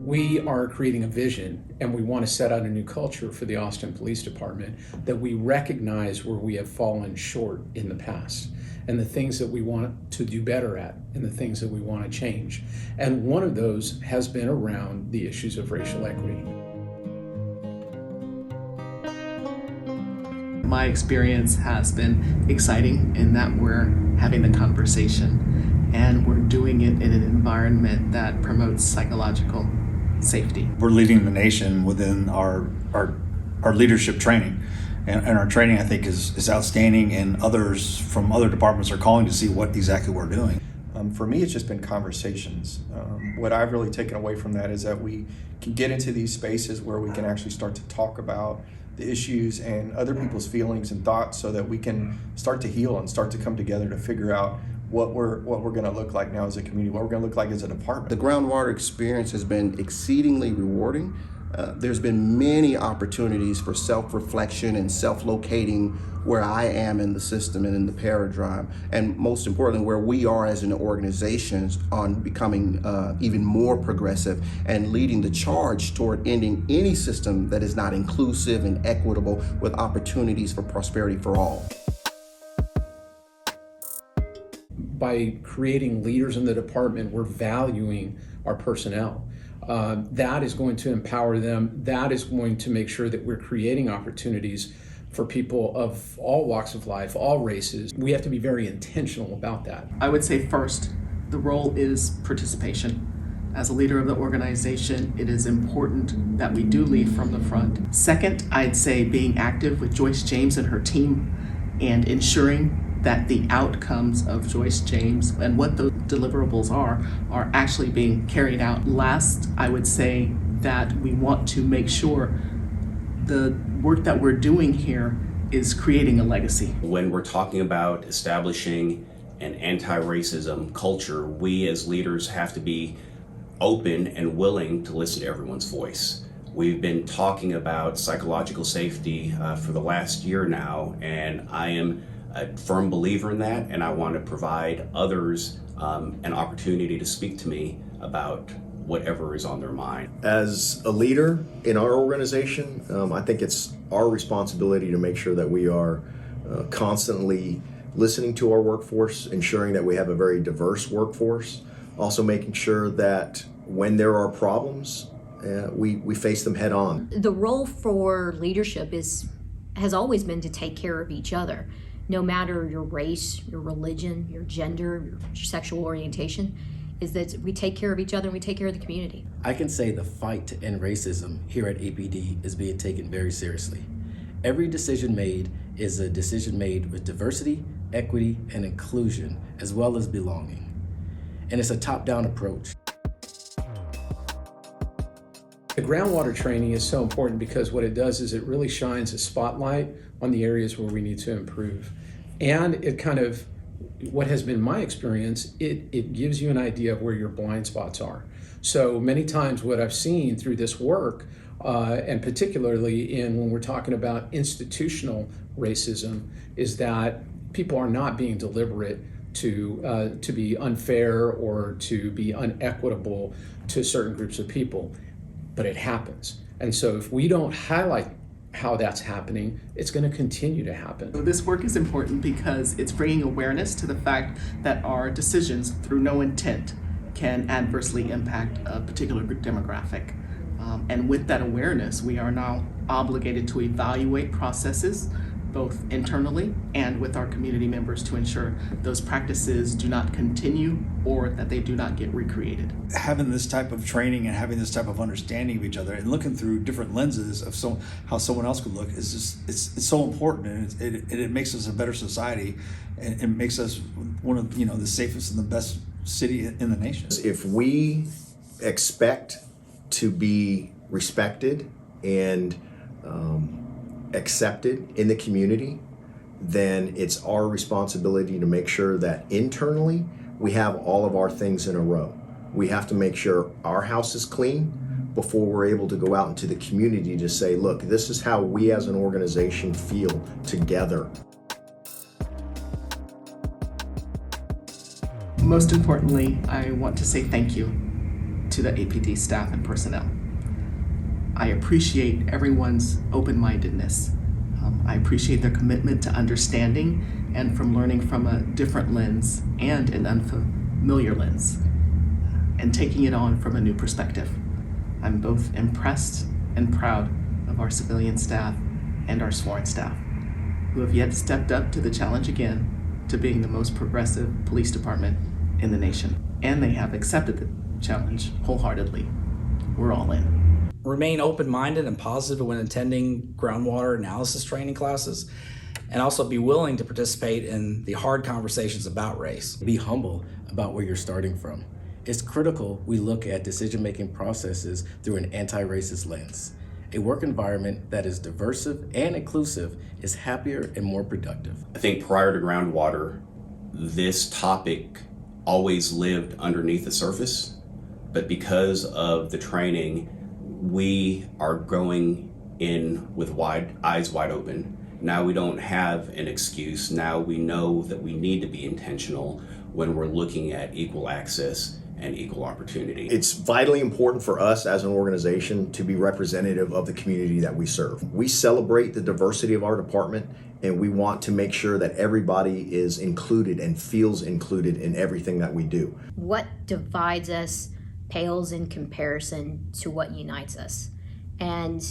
we are creating a vision and we want to set out a new culture for the Austin Police Department that we recognize where we have fallen short in the past and the things that we want to do better at and the things that we want to change. And one of those has been around the issues of racial equity. My experience has been exciting in that we're having the conversation and we're doing it in an environment that promotes psychological safety. We're leading the nation within our leadership training. And our training, I think, is outstanding, and others from other departments are calling to see what exactly we're doing. For me, it's just been conversations. What I've really taken away from that is that we can get into these spaces where we can actually start to talk about the issues and other people's feelings and thoughts so that we can start to heal and start to come together to figure out what we're going to look like now as a community, what we're going to look like as a department. The Groundwater experience has been exceedingly rewarding. There's been many opportunities for self-reflection and self-locating where I am in the system and in the paradigm, and most importantly, where we are as an organization on becoming even more progressive and leading the charge toward ending any system that is not inclusive and equitable with opportunities for prosperity for all. By creating leaders in the department, we're valuing our personnel. That is going to empower them. That is going to make sure that we're creating opportunities for people of all walks of life, all races. We have to be very intentional about that. I would say first, the role is participation. As a leader of the organization, it is important that we do lead from the front. Second, I'd say being active with Joyce James and her team and ensuring that the outcomes of Joyce James and what those deliverables are actually being carried out. Last, I would say that we want to make sure the work that we're doing here is creating a legacy. When we're talking about establishing an anti-racism culture, we as leaders have to be open and willing to listen to everyone's voice. We've been talking about psychological safety for the last year now, and I am a firm believer in that, and I want to provide others an opportunity to speak to me about whatever is on their mind. As a leader in our organization, I think it's our responsibility to make sure that we are constantly listening to our workforce, ensuring that we have a very diverse workforce, also making sure that when there are problems, we face them head on. The role for leadership has always been to take care of each other. No matter your race, your religion, your gender, your sexual orientation, is that we take care of each other and we take care of the community. I can say the fight to end racism here at APD is being taken very seriously. Every decision made is a decision made with diversity, equity, and inclusion, as well as belonging. And it's a top-down approach. The groundwater training is so important because what it does is it really shines a spotlight on the areas where we need to improve. And it kind of, what has been my experience, it gives you an idea of where your blind spots are. So many times what I've seen through this work, and particularly when we're talking about institutional racism, is that people are not being deliberate to be unfair or to be unequitable to certain groups of people. But it happens. And so if we don't highlight how that's happening, it's going to continue to happen. This work is important because it's bringing awareness to the fact that our decisions through no intent can adversely impact a particular demographic. And with that awareness, we are now obligated to evaluate processes both internally and with our community members to ensure those practices do not continue or that they do not get recreated. Having this type of training and having this type of understanding of each other and looking through different lenses of how someone else could look is just it's so important, and it makes us a better society, and it makes us one of the safest and the best city in the nation. If we expect to be respected and accepted in the community, then it's our responsibility to make sure that internally we have all of our things in a row. We have to make sure our house is clean before we're able to go out into the community to say, look, this is how we as an organization feel together. Most importantly, I want to say thank you. to the APD staff and personnel. I appreciate everyone's open-mindedness. I appreciate their commitment to understanding and from learning from a different lens and an unfamiliar lens, and taking it on from a new perspective. I'm both impressed and proud of our civilian staff and our sworn staff, who have yet stepped up to the challenge again to being the most progressive police department in the nation. And they have accepted the challenge wholeheartedly. We're all in. Remain open-minded and positive when attending groundwater analysis training classes, and also be willing to participate in the hard conversations about race. Be humble about where you're starting from. It's critical we look at decision-making processes through an anti-racist lens. A work environment that is diverse and inclusive is happier and more productive. I think prior to groundwater, this topic always lived underneath the surface, but because of the training, we are going in with eyes wide open. Now we don't have an excuse. Now we know that we need to be intentional when we're looking at equal access and equal opportunity. It's vitally important for us as an organization to be representative of the community that we serve. We celebrate the diversity of our department, and we want to make sure that everybody is included and feels included in everything that we do. What divides us pales in comparison to what unites us. And,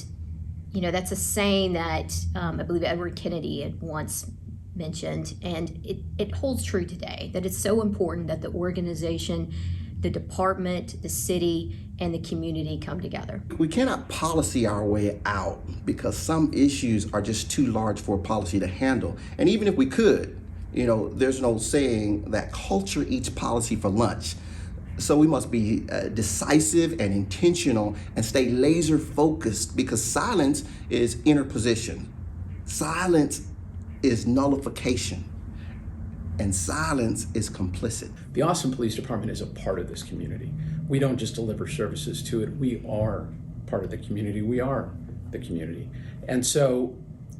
you know, that's a saying that I believe Edward Kennedy had once mentioned, and it holds true today, that it's so important that the organization, the department, the city, and the community come together. We cannot policy our way out because some issues are just too large for policy to handle. And even if we could, you know, there's an old saying that culture eats policy for lunch. So we must be decisive and intentional and stay laser focused, because silence is interposition. Silence is nullification. And silence is complicit. The Austin Police Department is a part of this community. We don't just deliver services to it. We are part of the community. We are the community. And so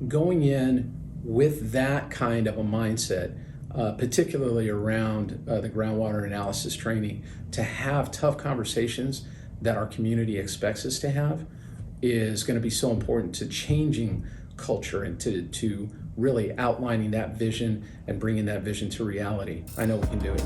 going in with that kind of a mindset, particularly around the groundwater analysis training, to have tough conversations that our community expects us to have is going to be so important to changing culture and to really outlining that vision and bringing that vision to reality. I know we can do it.